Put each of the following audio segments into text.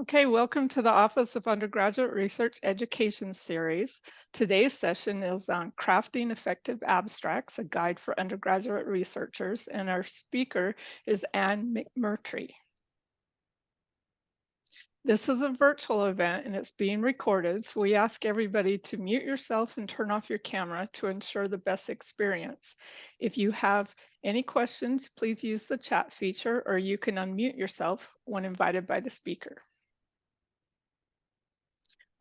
Okay, welcome to the Office of Undergraduate Research Education series. Today's session is on crafting effective abstracts, a guide for undergraduate researchers, and our speaker is Anne McMurtrey. This is a virtual event and it's being recorded, so we ask everybody to mute yourself and turn off your camera to ensure the best experience. If you have any questions, please use the chat feature or you can unmute yourself when invited by the speaker.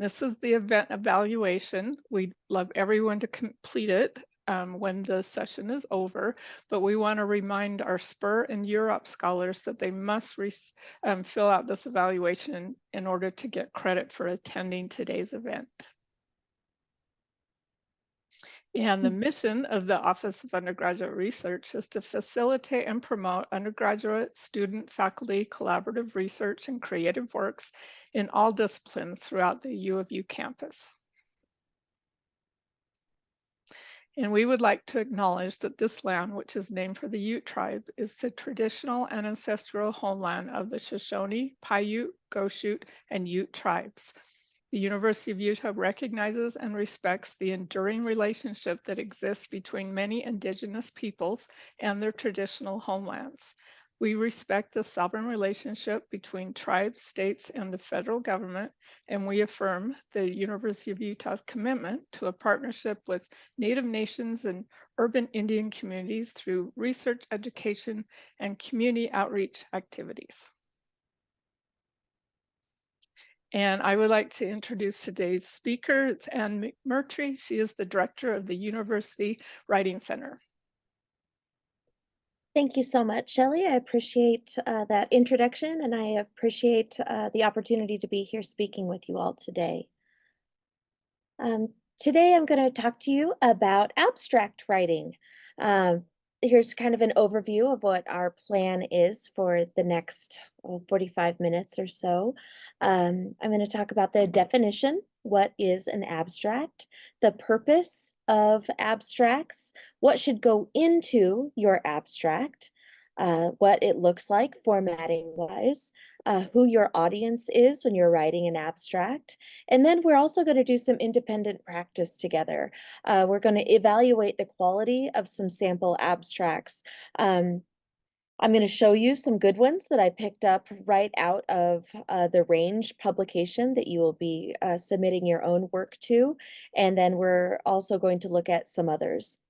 This is the event evaluation. We'd love everyone to complete it when the session is over, but we want to remind our SPUR and Europe scholars that they must fill out this evaluation in order to get credit for attending today's event. And the mission of the Office of Undergraduate Research is to facilitate and promote undergraduate, student, faculty, collaborative research, and creative works in all disciplines throughout the U of U campus. And we would like to acknowledge that this land, which is named for the Ute tribe, is the traditional and ancestral homeland of the Shoshone, Paiute, Goshute, and Ute tribes. The University of Utah recognizes and respects the enduring relationship that exists between many indigenous peoples and their traditional homelands. We respect the sovereign relationship between tribes, states, and the federal government, and we affirm the University of Utah's commitment to a partnership with Native nations and urban Indian communities through research, education, and community outreach activities. And I would like to introduce today's speaker. It's Anne McMurtrey. She is the director of the University Writing Center. Thank you so much, Shelley. I appreciate that introduction, and I appreciate the opportunity to be here speaking with you all today. Today, I'm going to talk to you about abstract writing. Um, Here's kind of an overview of what our plan is for the next 45 minutes or so. I'm going to talk about the definition. What is an abstract? The purpose of abstracts, what should go into your abstract, what it looks like formatting wise, who your audience is when you're writing an abstract. And then we're also going to do some independent practice together. We're going to evaluate the quality of some sample abstracts. I'm going to show you some good ones that I picked up right out of the Range publication that you will be submitting your own work to. And then we're also going to look at some others.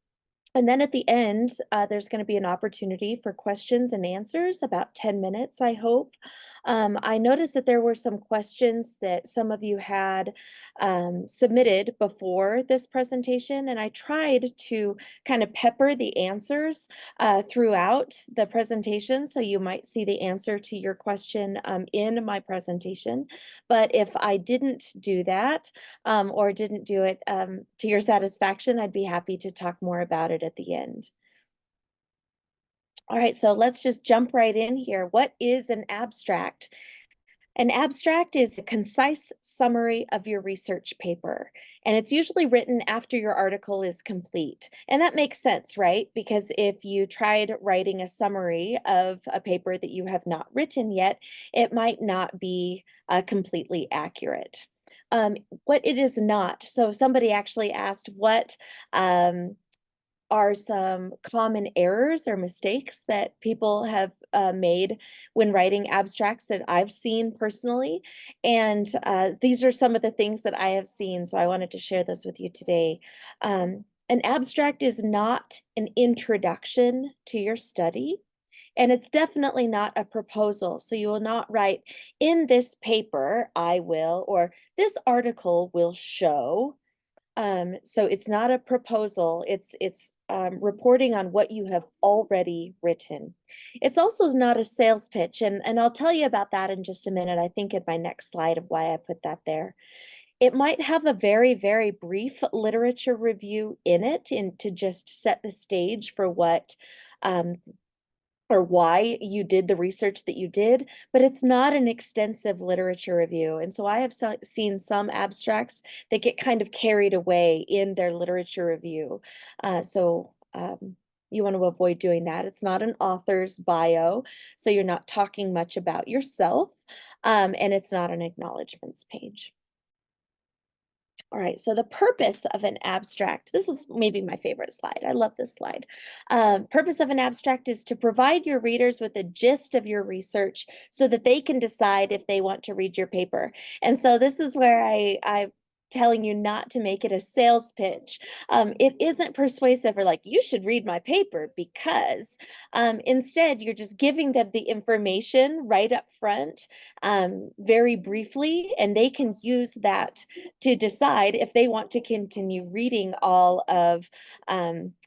And then at the end, there's going to be an opportunity for questions and answers, about 10 minutes, I hope. I noticed that there were some questions that some of you had submitted before this presentation, and I tried to kind of pepper the answers throughout the presentation, so you might see the answer to your question in my presentation. But if I didn't do that or didn't do it to your satisfaction, I'd be happy to talk more about it at the end. All right, so let's just jump right in here. What is an abstract? An abstract is a concise summary of your research paper, and it's usually written after your article is complete. And that makes sense, right? Because if you tried writing a summary of a paper that you have not written yet, it might not be completely accurate. What it is not. So somebody actually asked what are some common errors or mistakes that people have made when writing abstracts that I've seen personally. And these are some of the things that I have seen, so I wanted to share those with you today. An abstract is not an introduction to your study. And it's definitely not a proposal. So you will not write, in this paper, I will, or this article will show. So it's not a proposal, it's reporting on what you have already written. It's also not a sales pitch, and I'll tell you about that in just a minute, I think in my next slide of why I put that there. It might have a very, very brief literature review in it and to just set the stage for what um, or why you did the research that you did, but it's not an extensive literature review. And so I have seen some abstracts that get kind of carried away in their literature review. You want to avoid doing that. It's not an author's bio, so you're not talking much about yourself. and it's not an acknowledgments page. All right, so the purpose of an abstract, this is maybe my favorite slide. I love this slide. Purpose of an abstract is to provide your readers with a gist of your research so that they can decide if they want to read your paper. And so this is where I'm telling you not to make it a sales pitch. It isn't persuasive or like, you should read my paper, because instead you're just giving them the information right up front, very briefly, and they can use that to decide if they want to continue reading all of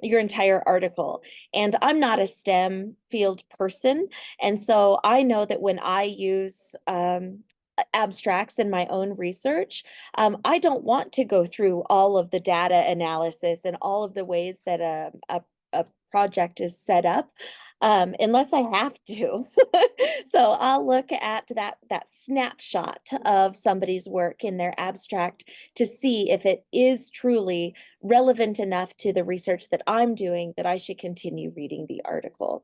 your entire article. And I'm not a STEM field person. And so I know that when I use abstracts in my own research, I don't want to go through all of the data analysis and all of the ways that a project is set up, unless I have to. So I'll look at that snapshot of somebody's work in their abstract to see if it is truly relevant enough to the research that I'm doing that I should continue reading the article.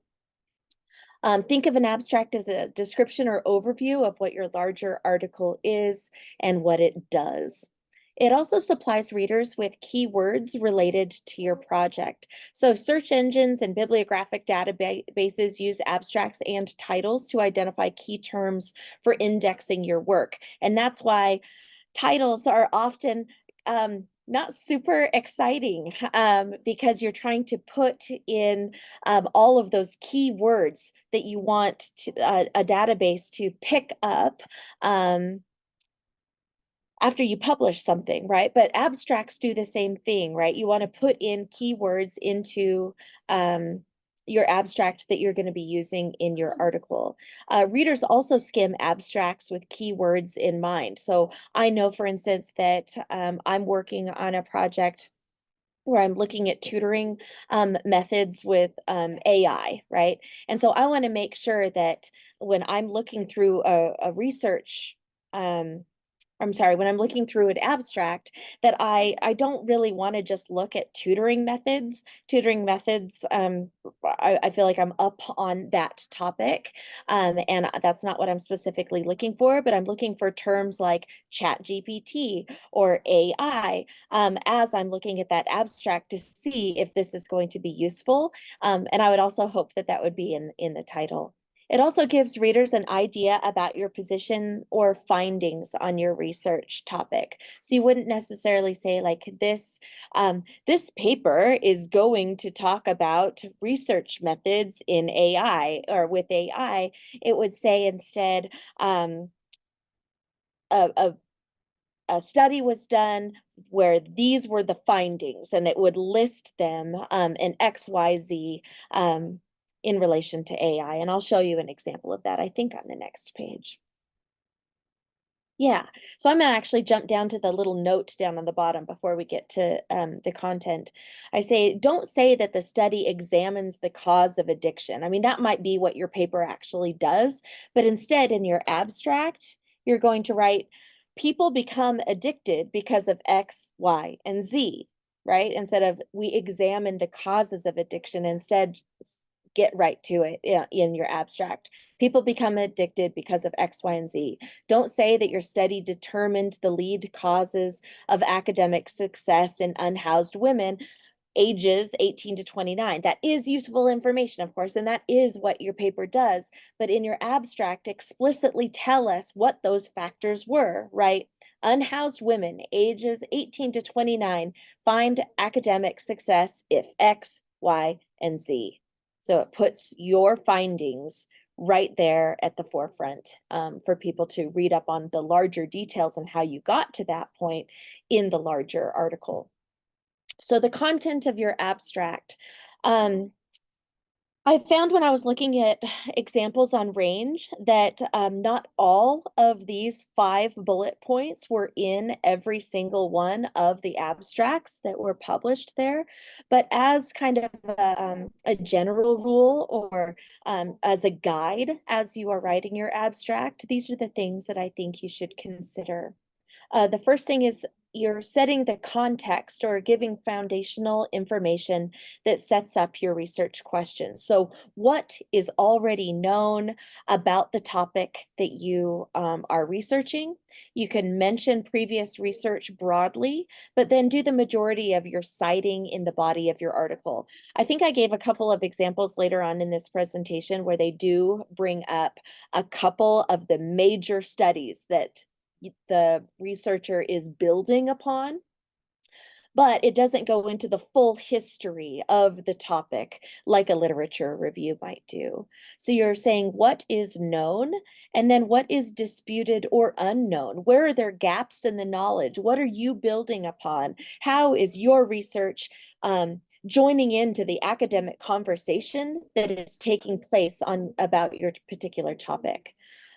Think of an abstract as a description or overview of what your larger article is and what it does. It also supplies readers with keywords related to your project. So search engines and bibliographic databases use abstracts and titles to identify key terms for indexing your work. And that's why titles are often not super exciting, because you're trying to put in all of those key words that you want a database to pick up after you publish something, right? But abstracts do the same thing, right? You want to put in keywords into your abstract that you're going to be using in your article. Readers also skim abstracts with keywords in mind. So I know, for instance, that I'm working on a project where I'm looking at tutoring methods with AI, right? And so I want to make sure that when I'm looking through a research I'm sorry, when I'm looking through an abstract, that I don't really want to just look at tutoring methods. Tutoring methods, I feel like I'm up on that topic, and that's not what I'm specifically looking for. But I'm looking for terms like Chat GPT or AI, as I'm looking at that abstract to see if this is going to be useful. And I would also hope that that would be in the title. It also gives readers an idea about your position or findings on your research topic. So you wouldn't necessarily say like this paper is going to talk about research methods in AI or with AI. It would say instead, a, a a study was done where these were the findings, and it would list them in XYZ in relation to AI. And I'll show you an example of that, I think, on the next page. Yeah, so I'm gonna actually jump down to the little note down on the bottom before we get to the content. I say, don't say that the study examines the cause of addiction. I mean, that might be what your paper actually does, but instead in your abstract, you're going to write, people become addicted because of X, Y, and Z, right? Instead of we examine the causes of addiction, instead get right to it in your abstract. People become addicted because of X, Y, and Z. Don't say that your study determined the lead causes of academic success in unhoused women ages 18 to 29. That is useful information, of course, and that is what your paper does. But in your abstract, explicitly tell us what those factors were, right? Unhoused women ages 18 to 29 find academic success if X, Y, and Z. So it puts your findings right there at the forefront for people to read up on the larger details and how you got to that point in the larger article. So the content of your abstract. I found when I was looking at examples on Range that not all of these 5 bullet points were in every single one of the abstracts that were published there. But as kind of a general rule, or as a guide as you are writing your abstract, these are the things that I think you should consider. The first thing is you're setting the context or giving foundational information that sets up your research questions. So what is already known about the topic that you are researching? You can mention previous research broadly, but then do the majority of your citing in the body of your article. I think I gave a couple of examples later on in this presentation where they do bring up a couple of the major studies that the researcher is building upon, but it doesn't go into the full history of the topic like a literature review might do. So you're saying what is known and then what is disputed or unknown? Where are there gaps in the knowledge? What are you building upon? How is your research joining into the academic conversation that is taking place on about your particular topic?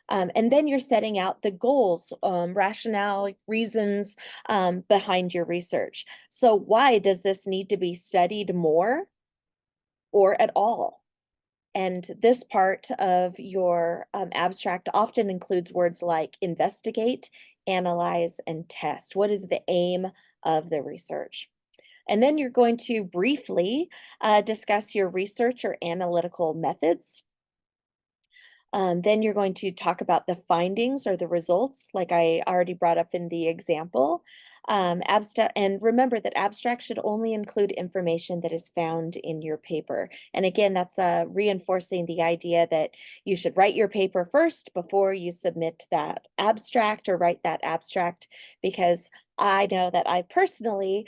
And then you're setting out the goals, rationale, reasons behind your research. So why does this need to be studied more or at all? And this part of your abstract often includes words like investigate, analyze, and test. What is the aim of the research? And then you're going to briefly discuss your research or analytical methods. Then you're going to talk about the findings or the results, like I already brought up in the example. Abstract, and remember that abstract should only include information that is found in your paper. And again, that's reinforcing the idea that you should write your paper first before you submit that abstract or write that abstract, because I know that I personally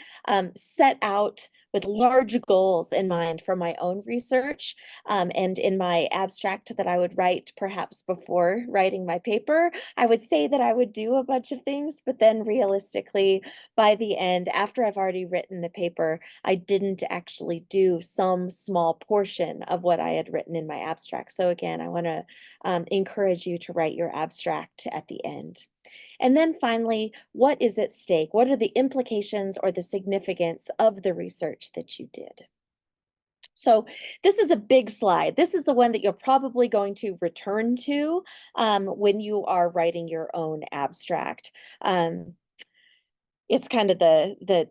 set out with large goals in mind for my own research. And in my abstract that I would write perhaps before writing my paper, I would say that I would do a bunch of things, but then realistically, by the end, after I've already written the paper, I didn't actually do some small portion of what I had written in my abstract. So again, I want to encourage you to write your abstract at the end. And then finally, what is at stake? What are the implications or the significance of the research that you did? So this is a big slide. This is the one that you're probably going to return to when you are writing your own abstract. It's kind of the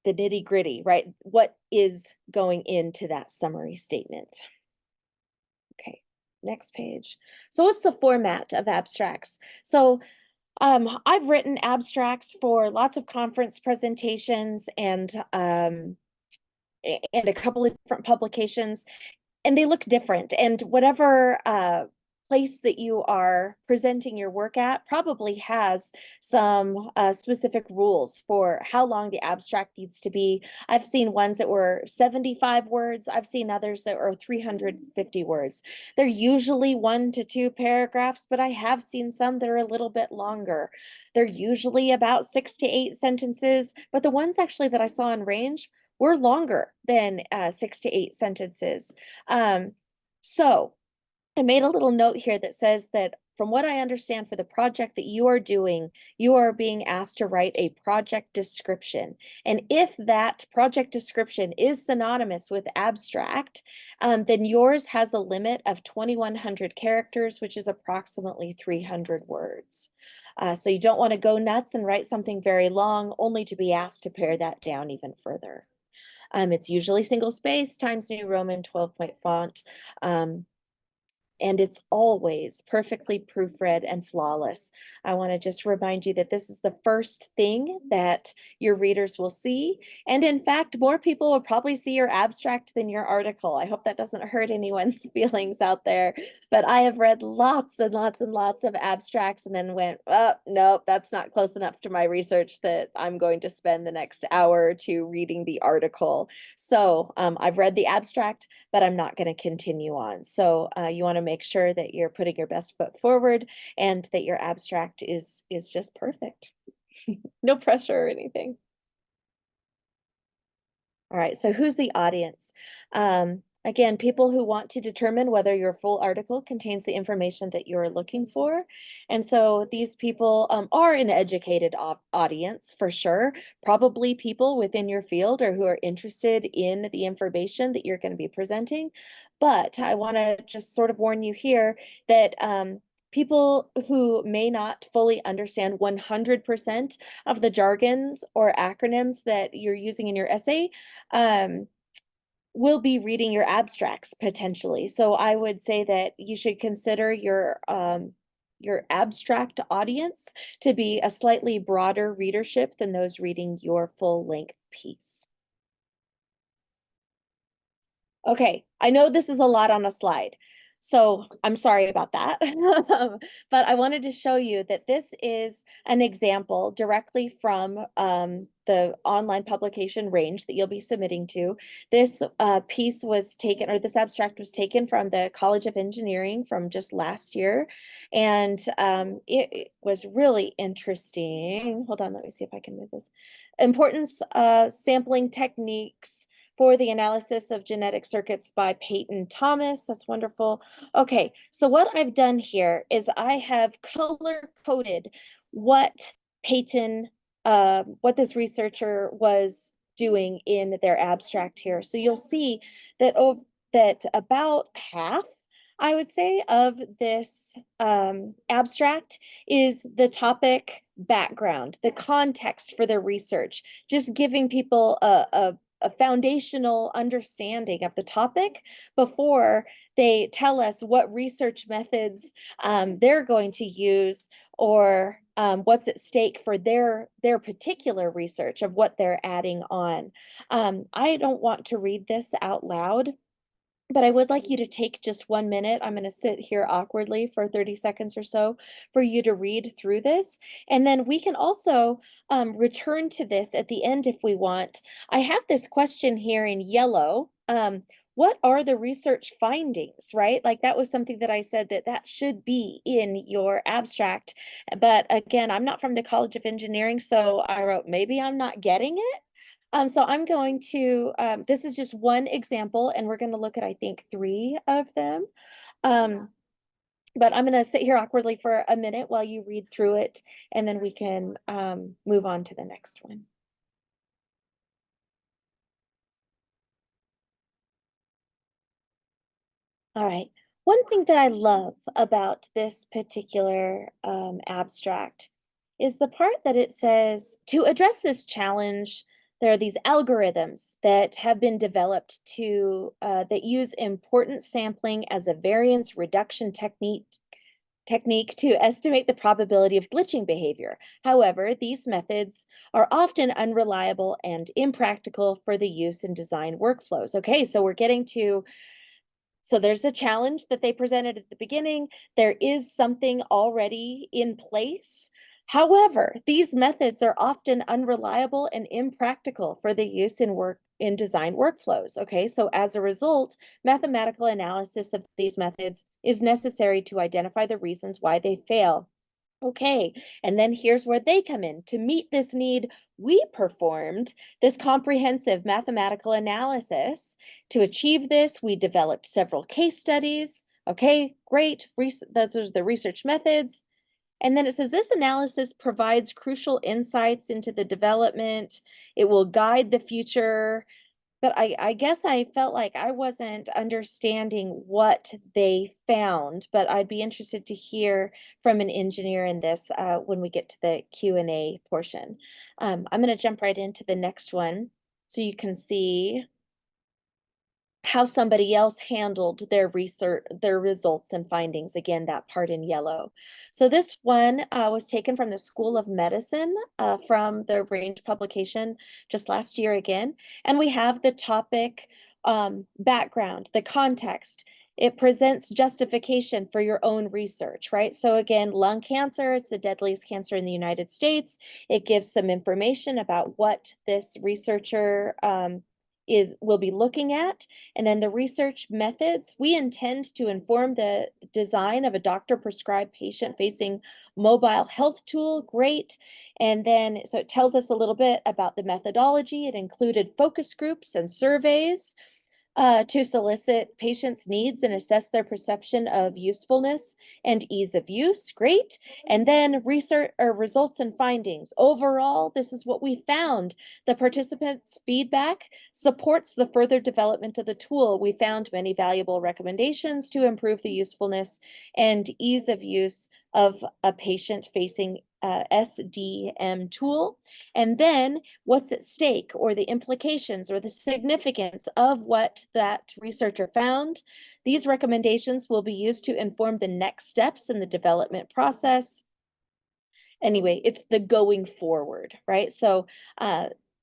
nitty gritty, right? What is going into that summary statement? Okay, next page. So what's the format of abstracts? So I've written abstracts for lots of conference presentations and a couple of different publications, and they look different. And whatever place that you are presenting your work at probably has some specific rules for how long the abstract needs to be. I've seen ones that were 75 words. I've seen others that are 350 words. They're usually 1 to 2 paragraphs, but I have seen some that are a little bit longer. They're usually about 6 to 8 sentences, but the ones actually that I saw in range were longer than 6 to 8 sentences. So I made a little note here that says that from what I understand for the project that you are doing, you are being asked to write a project description. And if that project description is synonymous with abstract, then yours has a limit of 2,100 characters, which is approximately 300 words. So you don't want to go nuts and write something very long, only to be asked to pare that down even further. It's usually single space, Times New Roman, 12-point font. And it's always perfectly proofread and flawless. I want to just remind you that this is the first thing that your readers will see. And in fact, more people will probably see your abstract than your article. I hope that doesn't hurt anyone's feelings out there. But I have read lots and lots and lots of abstracts and then went, oh, nope, that's not close enough to my research that I'm going to spend the next hour or two reading the article. So I've read the abstract, but I'm not going to continue on. So you want to make sure that you're putting your best foot forward and that your abstract is just perfect. No pressure or anything. All right, so who's the audience? Again, people who want to determine whether your full article contains the information that you're looking for. And so these people are an educated audience for sure, probably people within your field or who are interested in the information that you're going to be presenting. But I want to just sort of warn you here that people who may not fully understand 100% of the jargons or acronyms that you're using in your essay, will be reading your abstracts potentially. So I would say that you should consider your abstract audience to be a slightly broader readership than those reading your full-length piece. Okay, I know this is a lot on a slide, so I'm sorry about that. But I wanted to show you that this is an example directly from the online publication range that you'll be submitting to. This piece was taken, or this abstract was taken from the College of Engineering from just last year. And it was really interesting. Hold on, let me see if I can move this. Importance sampling techniques for the analysis of genetic circuits by Peyton Thomas. That's wonderful. Okay, so what I've done here is I have color coded what Peyton, what this researcher was doing in their abstract here. So you'll see that that about half, I would say, of this abstract is the topic background, the context for their research, just giving people a foundational understanding of the topic before they tell us what research methods they're going to use, or what's at stake for their particular research of what they're adding on. I don't want to read this out loud, but I would like you to take just 1 minute. I'm going to sit here awkwardly for 30 seconds or so for you to read through this. And then we can also return to this at the end if we want. I have this question here in yellow. What are the research findings, right? Like that was something that I said that should be in your abstract. But again, I'm not from the College of Engineering, so I wrote, maybe I'm not getting it. So I'm going to, this is just one example, and we're going to look at, I think, 3 of them. Um, but I'm going to sit here awkwardly for a minute while you read through it, and then we can move on to the next one. All right. One thing that I love about this particular abstract is the part that it says, to address this challenge, there are these algorithms that have been developed that use importance sampling as a variance reduction technique to estimate the probability of glitching behavior. However, these methods are often unreliable and impractical for the use in design workflows. Okay, so we're getting to, so there's a challenge that they presented at the beginning. There is something already in place. However, these methods are often unreliable and impractical for the use in design workflows. Okay, so as a result, mathematical analysis of these methods is necessary to identify the reasons why they fail. Okay, and then here's where they come in. To meet this need, we performed this comprehensive mathematical analysis. To achieve this, we developed several case studies. Okay, great. Those are the research methods. And then it says this analysis provides crucial insights into the development. It will guide the future. But I guess I felt like I wasn't understanding what they found, but I'd be interested to hear from an engineer in this when we get to the Q&A portion. I'm going to jump right into the next one so you can see how somebody else handled their research, their results and findings. Again, that part in yellow. So this one was taken from the School of Medicine from the Range publication just last year again. And we have the topic background, the context. It presents justification for your own research, right? So again, lung cancer, it's the deadliest cancer in the United States. It gives some information about what this researcher will be looking at. And then the research methods, we intend to inform the design of a doctor prescribed patient facing mobile health tool. Great. And then, so it tells us a little bit about the methodology. It included focus groups and surveys. to solicit patients' needs and assess their perception of usefulness and ease of use. Great. And then research or results and findings. Overall, this is what we found. The participants' feedback supports the further development of the tool. We found many valuable recommendations to improve the usefulness and ease of use of a patient-facing SDM tool. And then what's at stake, or the implications or the significance of what that researcher found. These recommendations will be used to inform the next steps in the development process. Anyway, it's the going forward, right? So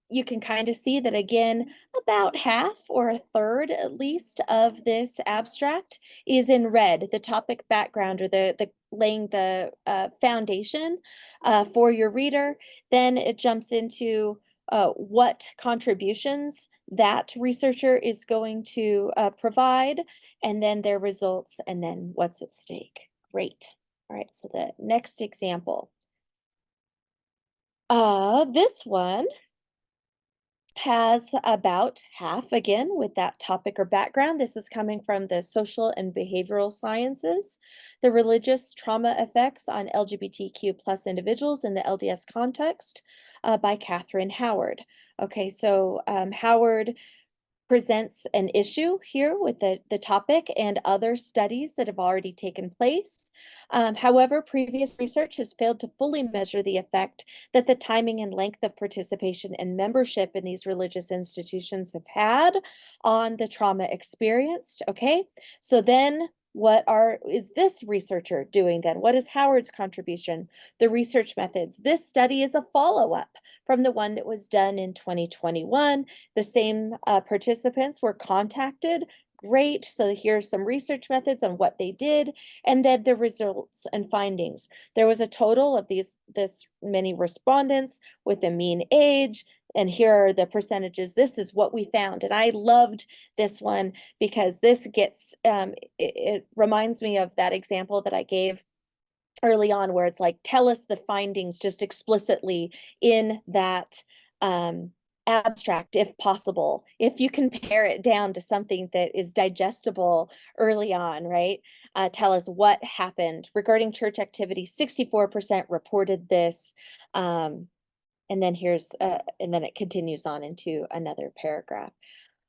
you can kind of see that again, about half or a third at least of this abstract is in red, the topic background, or the laying the foundation for your reader. Then it jumps into what contributions that researcher is going to provide, and then their results, and then what's at stake. Great. All right, so the next example. This one has about half, again, with that topic or background. This is coming from the social and behavioral sciences, the religious trauma effects on LGBTQ plus individuals in the LDS context, by Catherine Howard. Okay, so Howard presents an issue here with the topic and other studies that have already taken place. However, previous research has failed to fully measure the effect that the timing and length of participation and membership in these religious institutions have had on the trauma experienced. Okay, so then is this researcher doing then? What is Howard's contribution? The research methods. This study is a follow-up from the one that was done in 2021. The same participants were contacted. Great. So here's some research methods on what they did, and then the results and findings. There was a total of this many respondents with a mean age, and here are the percentages. This is what we found. And I loved this one because this gets, it reminds me of that example that I gave early on, where it's like, tell us the findings just explicitly in that abstract, if possible. If you can pare it down to something that is digestible early on, right? Tell us what happened. Regarding church activity, 64% reported this. And then and then it continues on into another paragraph.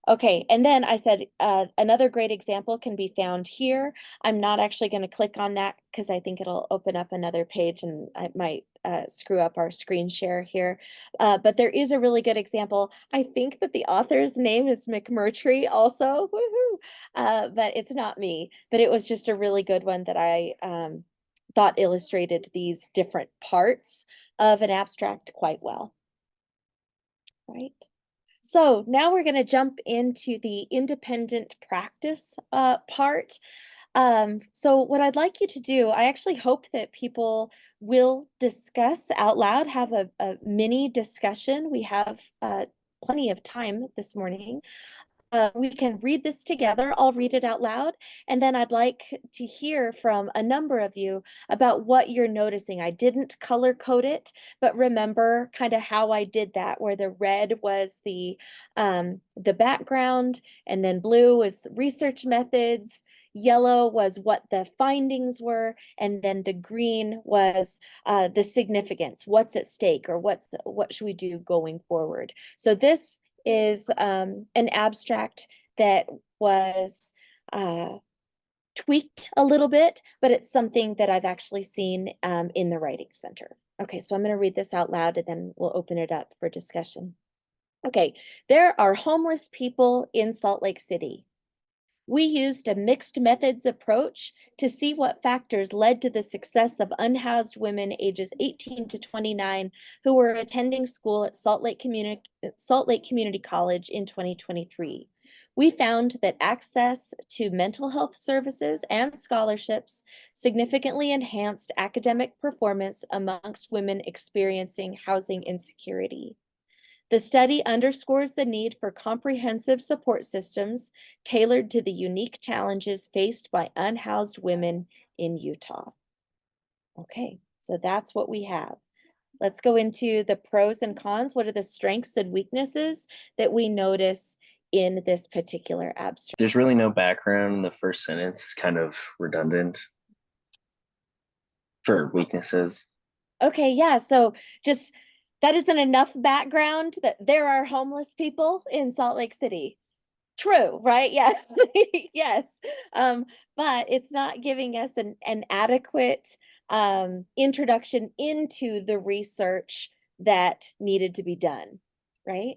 Okay, and then I said another great example can be found here. I'm not actually going to click on that because I think it'll open up another page and I might screw up our screen share here. But there is a really good example. I think that the author's name is McMurtrey also. Woohoo! But it's not me. But it was just a really good one that I thought illustrated these different parts of an abstract quite well. Right. So now we're going to jump into the independent practice part. So what I'd like you to do, I actually hope that people will discuss out loud, have a mini discussion. We have plenty of time this morning. We can read this together. I'll read it out loud, and then I'd like to hear from a number of you about what you're noticing. I didn't color code it, but remember kind of how I did that, where the red was the background, and then blue was research methods, yellow was what the findings were, and then the green was the significance, what's at stake, or what should we do going forward. So this is an abstract that was tweaked a little bit, but it's something that I've actually seen in the Writing Center. Okay, so I'm going to read this out loud and then we'll open it up for discussion. Okay, there are homeless people in Salt Lake City. We used a mixed methods approach to see what factors led to the success of unhoused women ages 18 to 29 who were attending school at Salt Lake Community College in 2023. We found that access to mental health services and scholarships significantly enhanced academic performance amongst women experiencing housing insecurity. The study underscores the need for comprehensive support systems tailored to the unique challenges faced by unhoused women in Utah. Okay, so that's what we have. Let's go into the pros and cons. What are the strengths and weaknesses that we notice in this particular abstract. There's really no background in the first sentence. It's kind of redundant for weaknesses. Okay, yeah, so just that isn't enough background that there are homeless people in Salt Lake City. True, right? Yes. Yes. But it's not giving us an adequate introduction into the research that needed to be done, right?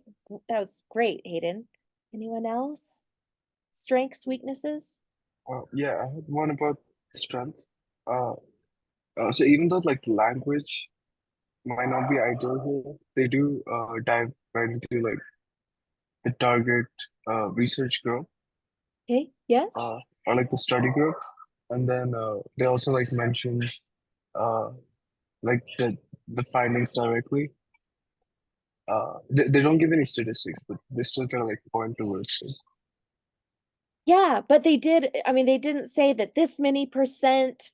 That was great, Hayden. Anyone else? Strengths, weaknesses? Yeah, I had one about strength. Uh, so even though like language might not be ideal here, they do dive right into like the target research group Okay, yes. or like the study group, and then they also like mention uh, like the findings directly. They don't give any statistics, but they still kind of like point towards it. Yeah, but they did, I mean, they didn't say that this many percent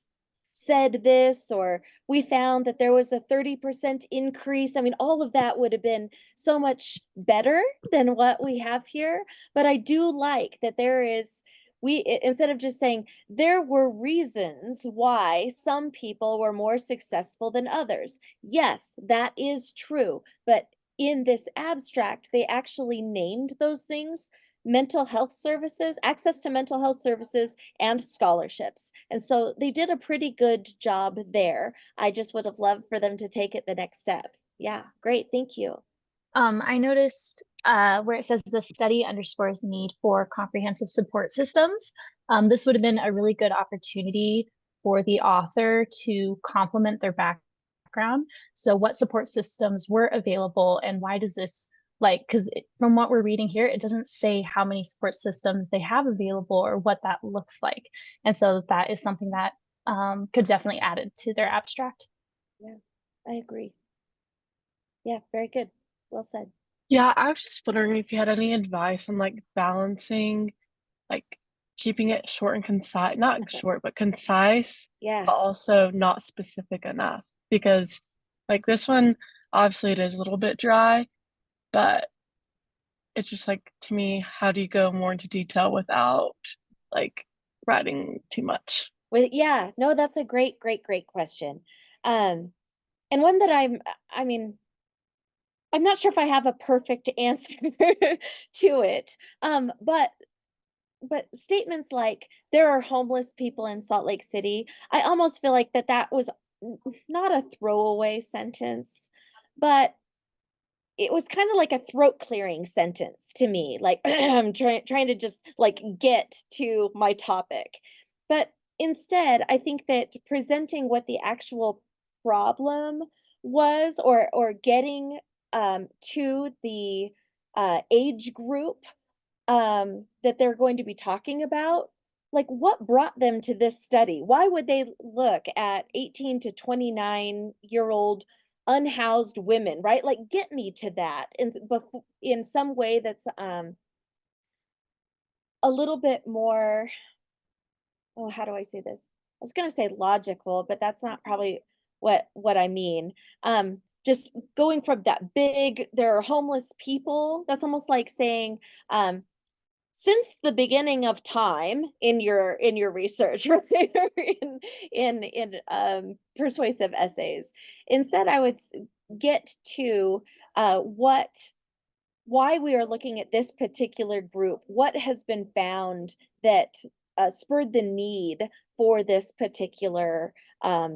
said this, or we found that there was a 30% increase. I mean, all of that would have been so much better than what we have here. But I do like that there is, instead of just saying there were reasons why some people were more successful than others. Yes, that is true. But in this abstract, they actually named those things: mental health services, access to mental health services, and scholarships. And so they did a pretty good job there. I just would have loved for them to take it the next step. Yeah, great. Thank you. I noticed where it says the study underscores the need for comprehensive support systems. This would have been a really good opportunity for the author to complement their background. So what support systems were available and why does this, like, because from what we're reading here, it doesn't say how many support systems they have available or what that looks like. And so that is something that could definitely add it to their abstract. Yeah, I agree. Yeah, very good. Well said. Yeah, I was just wondering if you had any advice on like balancing, like keeping it short and concise, not short, but concise, Yeah. but also not specific enough. Because like this one, obviously it is a little bit dry, but it's just like to me, how do you go more into detail without like writing too much? Well, yeah, no, that's a great, great, great question. And one that I mean, I'm not sure if I have a perfect answer to it. But statements like there are homeless people in Salt Lake City, I almost feel like that was not a throwaway sentence, but it was kind of like a throat clearing sentence to me. Like I'm trying to just like get to my topic. But instead, I think that presenting what the actual problem was, or getting to the age group that they're going to be talking about, like what brought them to this study? Why would they look at 18 to 29-year-old unhoused women, right? Like get me to that in some way that's a little bit more, oh, how do I say this? I was going to say logical, but that's not probably what I mean. Just going from that big, there are homeless people, that's almost like saying since the beginning of time in your research, right? Or in persuasive essays. Instead, I would get to what why we are looking at this particular group, what has been found that spurred the need for this particular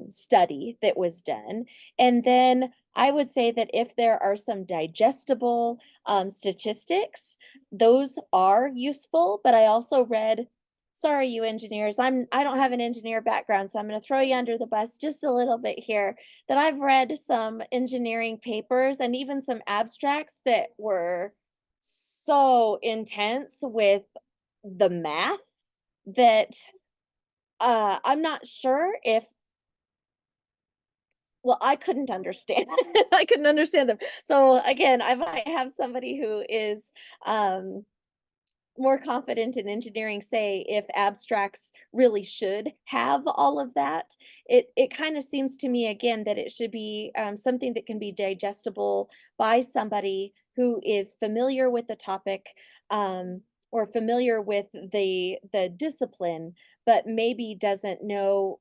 study that was done. And then I would say that if there are some digestible statistics, those are useful. But I also read, sorry, you engineers, I don't have an engineer background, so I'm going to throw you under the bus just a little bit here, that I've read some engineering papers and even some abstracts that were so intense with the math that I'm not sure if, well, I couldn't understand. I couldn't understand them. So again, I might have somebody who is more confident in engineering say if abstracts really should have all of that. It kind of seems to me again that it should be something that can be digestible by somebody who is familiar with the topic, or familiar with the discipline, but maybe doesn't know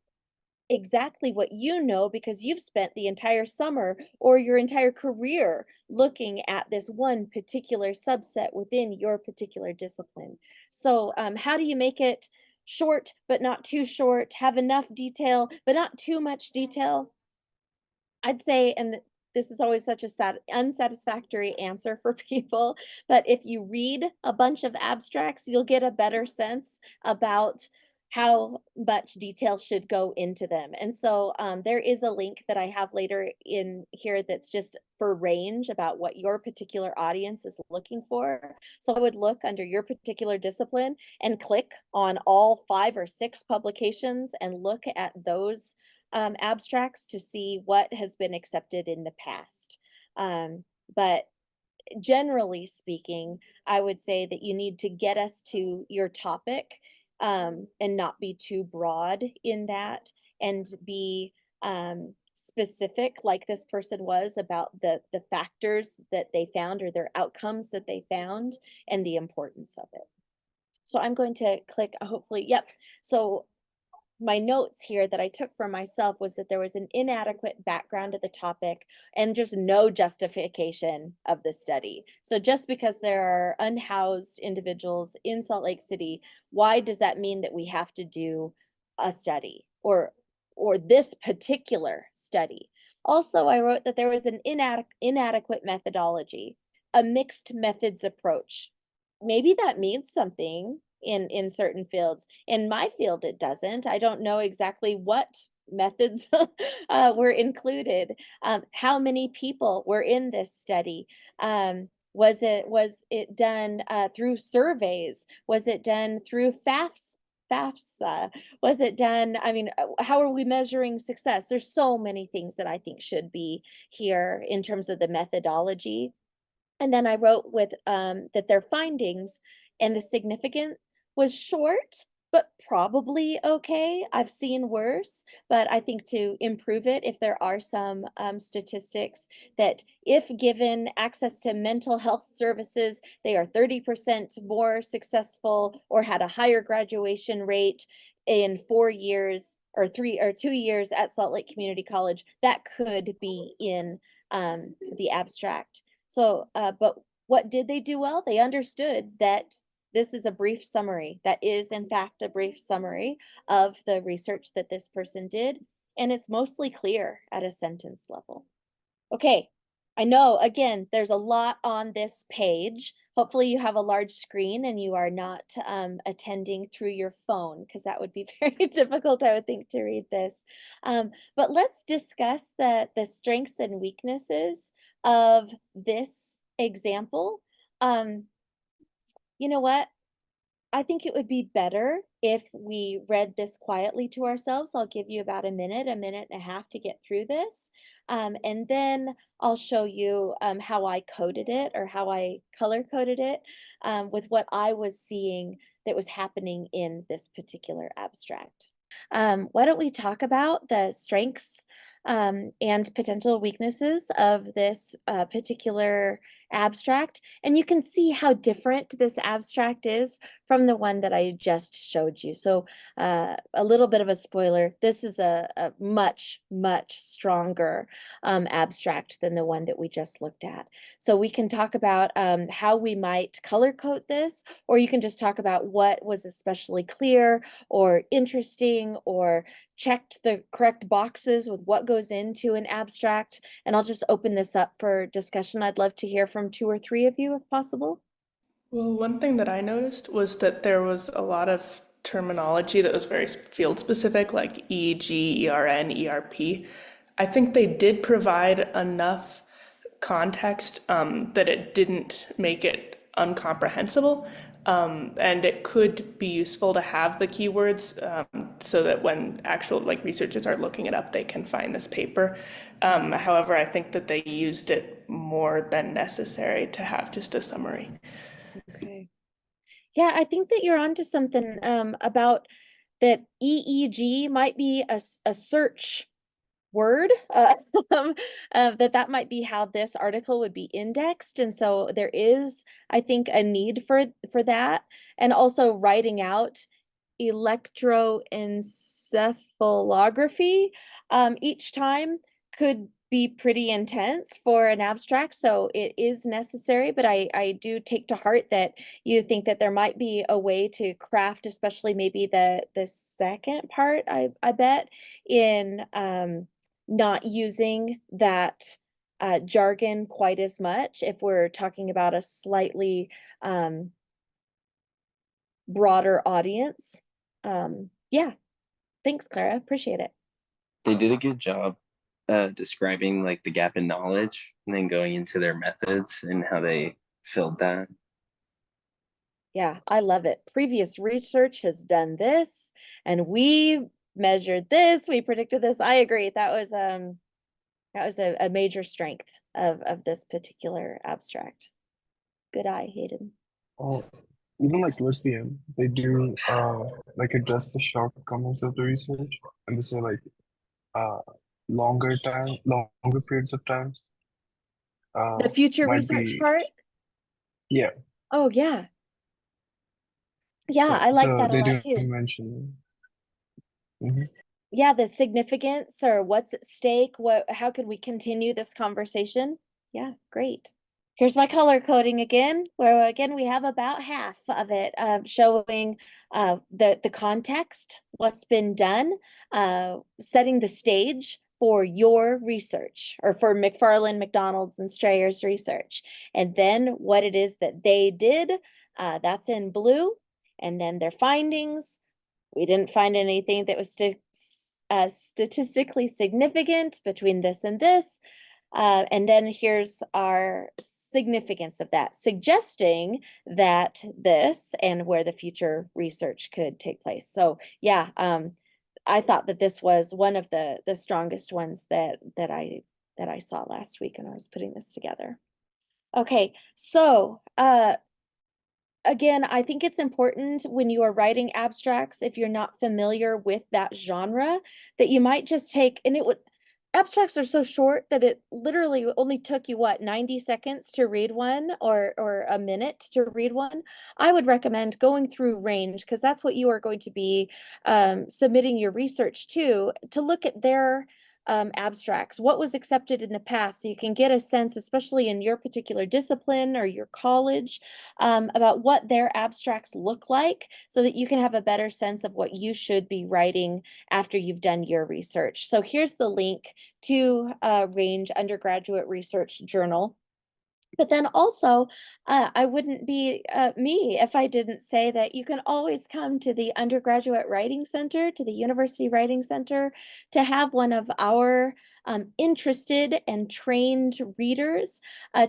exactly what you know because you've spent the entire summer or your entire career looking at this one particular subset within your particular discipline. So how do you make it short but not too short, have enough detail but not too much detail? I'd say, and this is always such a unsatisfactory answer for people, but if you read a bunch of abstracts, you'll get a better sense about how much detail should go into them. And so there is a link that I have later in here that's just for range about what your particular audience is looking for. So I would look under your particular discipline and click on all 5 or 6 publications and look at those abstracts to see what has been accepted in the past. But generally speaking, I would say that you need to get us to your topic, and not be too broad in that, and be specific like this person was about the factors that they found or their outcomes that they found and the importance of it. So I'm going to click, hopefully, yep. So my notes here that I took for myself was that there was an inadequate background of the topic and just no justification of the study. So just because there are unhoused individuals in Salt Lake City, why does that mean that we have to do a study or this particular study? Also, I wrote that there was an inadequate methodology, a mixed methods approach. Maybe that means something in certain fields. In my field, it doesn't. I don't know exactly what methods were included. How many people were in this study? Was it done through surveys? Was it done through FAFSA? Was it done? I mean, how are we measuring success? There's so many things that I think should be here in terms of the methodology. And then I wrote with that their findings and the significance was short, but probably okay. I've seen worse, but I think to improve it, if there are some statistics that if given access to mental health services, they are 30% more successful or had a higher graduation rate in 4 years or 2 years at Salt Lake Community College, that could be in the abstract. So, but what did they do well? They understood that this is a brief summary. That is, in fact, a brief summary of the research that this person did, and it's mostly clear at a sentence level. Okay, I know, again, there's a lot on this page. Hopefully you have a large screen and you are not attending through your phone, because that would be very difficult, I would think, to read this. But let's discuss the strengths and weaknesses of this example. You know what? I think it would be better if we read this quietly to ourselves. I'll give you about a minute and a half to get through this. And then I'll show you how I coded it or how I color coded it with what I was seeing that was happening in this particular abstract. Why don't we talk about the strengths and potential weaknesses of this particular abstract, and you can see how different this abstract is from the one that I just showed you. So a little bit of a spoiler, this is a much, much stronger abstract than the one that we just looked at. So we can talk about how we might color code this, or you can just talk about what was especially clear or interesting or checked the correct boxes with what goes into an abstract. And I'll just open this up for discussion. I'd love to hear from 2 or 3 of you if possible. Well, one thing that I noticed was that there was a lot of terminology that was very field specific, like EEG, ERN, ERP. I think they did provide enough context that it didn't make it uncomprehensible. And it could be useful to have the keywords so that when actual researchers are looking it up, they can find this paper. However, I think that they used it more than necessary to have just a summary. Okay. Yeah, I think that you're onto something about that EEG might be a search word, that might be how this article would be indexed. And so there is, I think, a need for that. And also writing out electroencephalography each time could be pretty intense for an abstract, so it is necessary, but I do take to heart that you think that there might be a way to craft, especially maybe the second part, I bet, in not using that jargon quite as much if we're talking about a slightly broader audience. Yeah, thanks, Clara. Appreciate it. They did a good job describing like the gap in knowledge and then going into their methods and how they filled that. Yeah, I love it. Previous research has done this, and we measured this, we predicted this. I agree. That was a major strength of this particular abstract. Good eye, Hayden. Oh, even like towards the end, they do like address the shortcomings of the research, and they say like uh longer periods of time The future might research be, part? yeah. Oh, yeah. Yeah, I like So that a they lot do too. mention. Mhm. Yeah, the significance or what's at stake, how could we continue this conversation? Yeah, great. Here's my color coding again, where again we have about half of it showing the context, what's been done, setting the stage for your research or for McFarland, McDonald's, and Strayer's research, and then what it is that they did. That's in blue, and then their findings. We didn't find anything that was statistically significant between this and this. And then here's our significance of that, suggesting that this and where the future research could take place. So yeah, I thought that this was one of the strongest ones that I saw last week when I was putting this together. Okay, so again, I think it's important when you are writing abstracts, if you're not familiar with that genre, that you might just take, and abstracts are so short that it literally only took you, what, 90 seconds to read one or a minute to read one. I would recommend going through Range because that's what you are going to be submitting your research to look at their abstracts, what was accepted in the past, so you can get a sense, especially in your particular discipline or your college, about what their abstracts look like so that you can have a better sense of what you should be writing after you've done your research. So here's the link to Range Undergraduate Research Journal. But then also, I wouldn't be me if I didn't say that you can always come to the Undergraduate Writing Center, to the University Writing Center, to have one of our interested and trained readers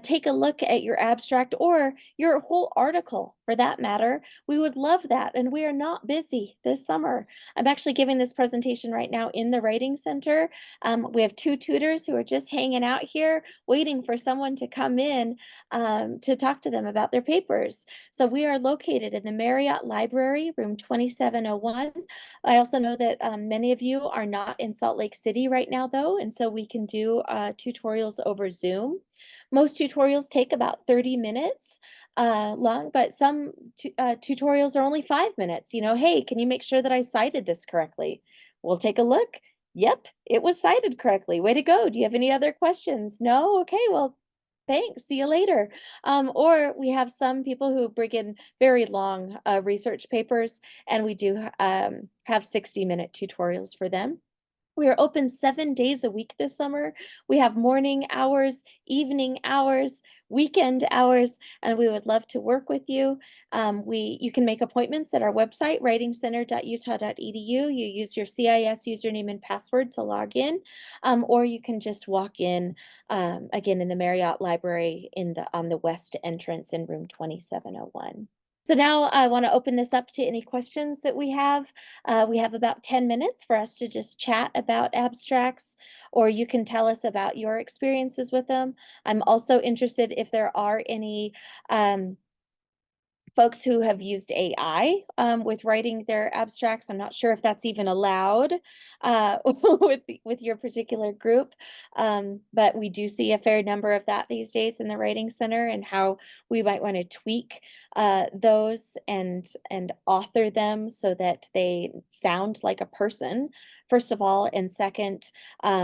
take a look at your abstract or your whole article for that matter. We would love that. And we are not busy this summer. I'm actually giving this presentation right now in the Writing Center. We have 2 tutors who are just hanging out here waiting for someone to come in to talk to them about their papers. So we are located in the Marriott Library, room 2701. I also know that many of you are not in Salt Lake City right now, though, and so we can do tutorials over Zoom. Most tutorials take about 30 minutes long, but some tutorials are only 5 minutes. You know, hey, can you make sure that I cited this correctly? We'll take a look. Yep, it was cited correctly. Way to go. Do you have any other questions? No? Okay, well, thanks. See you later. Or we have some people who bring in very long research papers, and we do have 60-minute tutorials for them. We are open 7 days a week this summer. We have morning hours, evening hours, weekend hours, and we would love to work with you. You can make appointments at our website, writingcenter.utah.edu. You use your CIS username and password to log in, or you can just walk in again in the Marriott Library on the west entrance in room 2701. So now I want to open this up to any questions that we have. We have about 10 minutes for us to just chat about abstracts, or you can tell us about your experiences with them. I'm also interested if there are any folks who have used AI with writing their abstracts. I'm not sure if that's even allowed with your particular group, but we do see a fair number of that these days in the Writing Center, and how we might want to tweak those and author them so that they sound like a person, first of all, and second,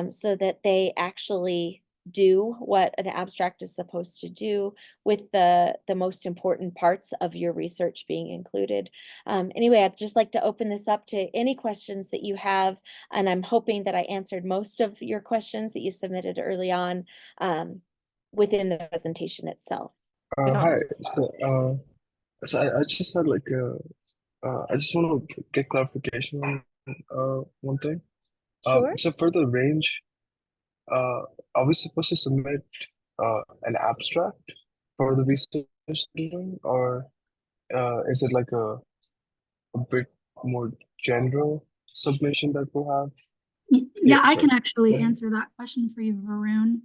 so that they actually do what an abstract is supposed to do, with the most important parts of your research being included. Anyway, I'd just like to open this up to any questions that you have, and I'm hoping that I answered most of your questions that you submitted early on within the presentation itself. Yeah. Hi. So I just had like I just want to get clarification on one thing. Sure. So for the range, are we supposed to submit an abstract for the research student, or is it like a bit more general submission that we'll have? Yeah, I Sorry. can actually Go ahead. answer that question for you, Varun.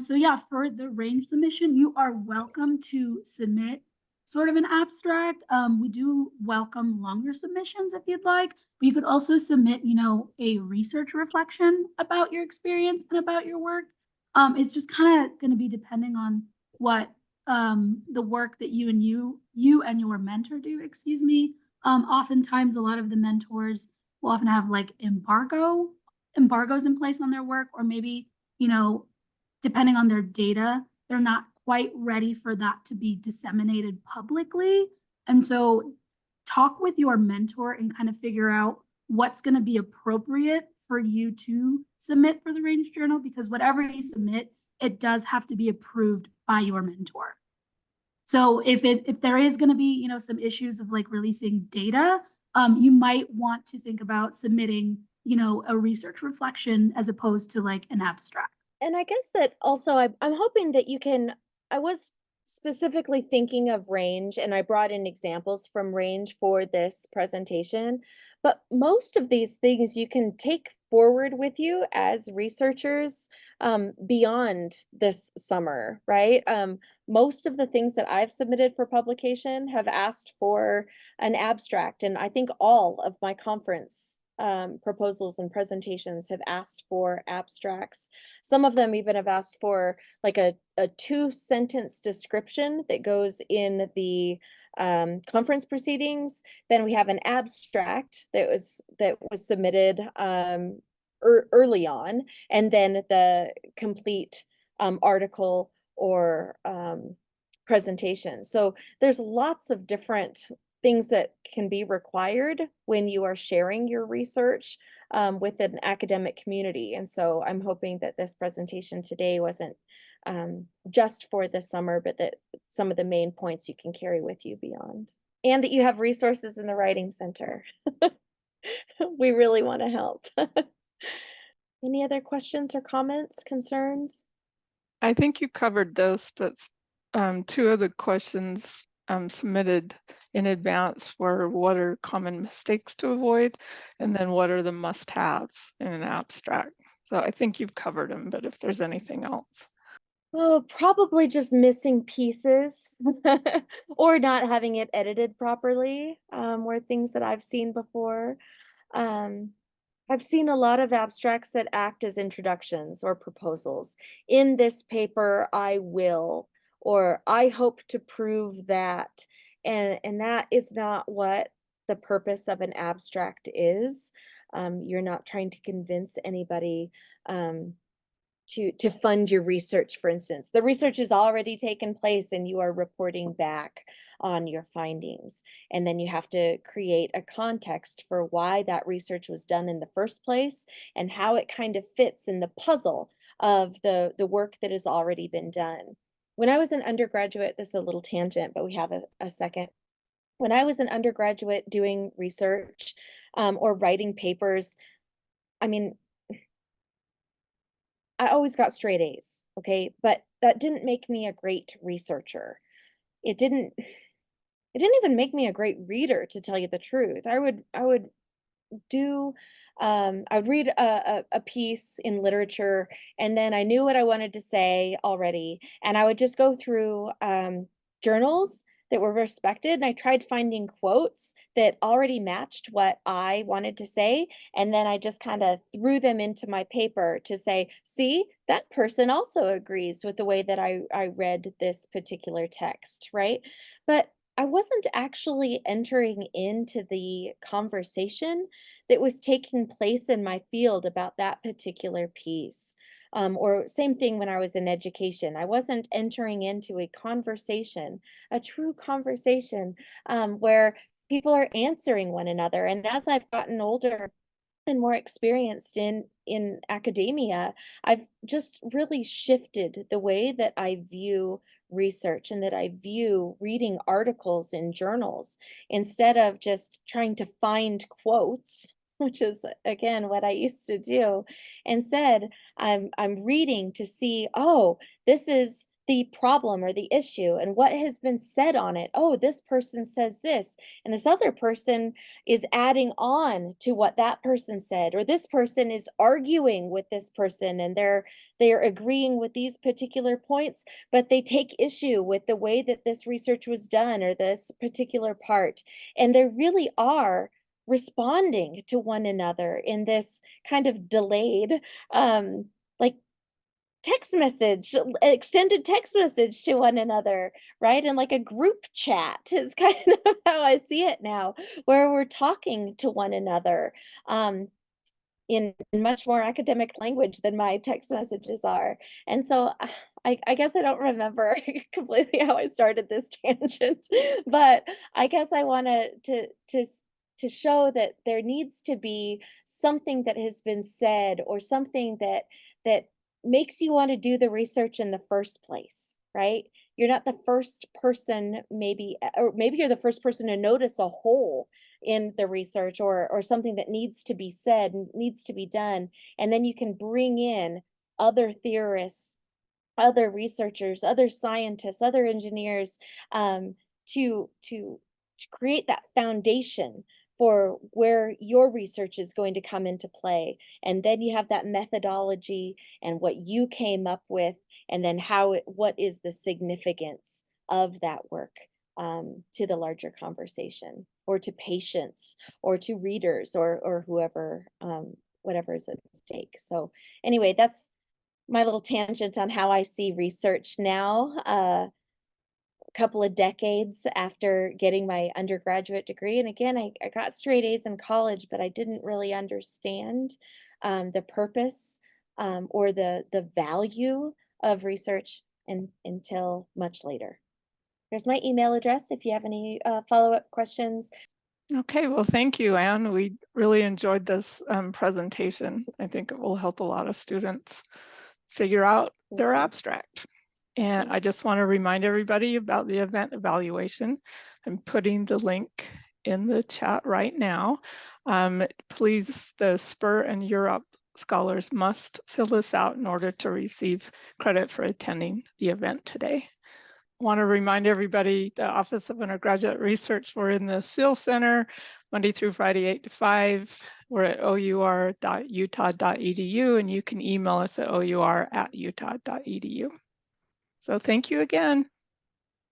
So yeah, for the range submission, you are welcome to submit sort of an abstract. We do welcome longer submissions if you'd like, but you could also submit, a research reflection about your experience and about your work. It's just kind of going to be depending on what the work that you and your mentor do, excuse me. Oftentimes a lot of the mentors will often have like embargoes in place on their work, or maybe, depending on their data, they're not quite ready for that to be disseminated publicly. And so talk with your mentor and kind of figure out what's going to be appropriate for you to submit for the Range Journal, because whatever you submit, it does have to be approved by your mentor. So if there is going to be, some issues of like releasing data, you might want to think about submitting, a research reflection as opposed to like an abstract. And I guess that also I'm hoping that you can, I was specifically thinking of Range, and I brought in examples from Range for this presentation, but most of these things you can take forward with you as researchers beyond this summer, right? Most of the things that I've submitted for publication have asked for an abstract, and I think all of my conference proposals and presentations have asked for abstracts. Some of them even have asked for like a 2-sentence description that goes in the conference proceedings. Then we have an abstract that was submitted early on, and then the complete article or presentation. So there's lots of different things that can be required when you are sharing your research with an academic community. And so I'm hoping that this presentation today wasn't just for the summer, but that some of the main points you can carry with you beyond, and that you have resources in the Writing Center. We really want to help. Any other questions or comments, concerns? I think you covered this, but 2 of the questions submitted in advance were, what are common mistakes to avoid? And then what are the must-haves in an abstract? So I think you've covered them, but if there's anything else. Oh, probably just missing pieces or not having it edited properly, were things that I've seen before. I've seen a lot of abstracts that act as introductions or proposals. In this paper, I will, or I hope to prove that, and that is not what the purpose of an abstract is. You're not trying to convince anybody to fund your research, for instance. The research has already taken place and you are reporting back on your findings. And then you have to create a context for why that research was done in the first place and how it kind of fits in the puzzle of the work that has already been done. When I was an undergraduate, this is a little tangent, but we have a second. When I was an undergraduate doing research or writing papers, I mean, I always got straight A's, okay? But that didn't make me a great researcher. It didn't even make me a great reader, to tell you the truth. I would read a piece in literature, and then I knew what I wanted to say already, and I would just go through journals that were respected. And I tried finding quotes that already matched what I wanted to say. And then I just kind of threw them into my paper to say, see, that person also agrees with the way that I read this particular text, right? But I wasn't actually entering into the conversation that was taking place in my field about that particular piece. Or same thing when I was in education. I wasn't entering into a conversation, a true conversation, where people are answering one another. And as I've gotten older and more experienced in academia, I've just really shifted the way that I view research and that I view reading articles in journals instead of just trying to find quotes, which is again what I used to do. Instead, I'm reading to see, oh, this is the problem or the issue and what has been said on it. Oh, this person says this, and this other person is adding on to what that person said, or this person is arguing with this person and they're agreeing with these particular points, but they take issue with the way that this research was done or this particular part. And they really are responding to one another in this kind of delayed like text message, extended text message to one another, right? And like a group chat is kind of how I see it now, where we're talking to one another in much more academic language than my text messages are. And so I guess I don't remember completely how I started this tangent, but I guess I want to show that there needs to be something that has been said or something that makes you want to do the research in the first place, right? You're not the first person, maybe, or maybe you're the first person to notice a hole in the research or something that needs to be said and needs to be done. And then you can bring in other theorists, other researchers, other scientists, other engineers, to create that foundation for where your research is going to come into play. And then you have that methodology and what you came up with, and then what is the significance of that work to the larger conversation, or to patients, or to readers, or whoever, whatever is at stake. So anyway, that's my little tangent on how I see research now, a couple of decades after getting my undergraduate degree. And again, I got straight A's in college, but I didn't really understand the purpose or the value of research until much later. There's my email address if you have any follow-up questions. Okay, well, thank you, Anne. We really enjoyed this presentation. I think it will help a lot of students figure out their abstract. And I just want to remind everybody about the event evaluation. I'm putting the link in the chat right now. Please, the SPUR and Europe scholars must fill this out in order to receive credit for attending the event today. I want to remind everybody the Office of Undergraduate Research, we're in the SEAL Center Monday through Friday, 8 to 5. We're at our.utah.edu, and you can email us at our@utah.edu. So thank you again.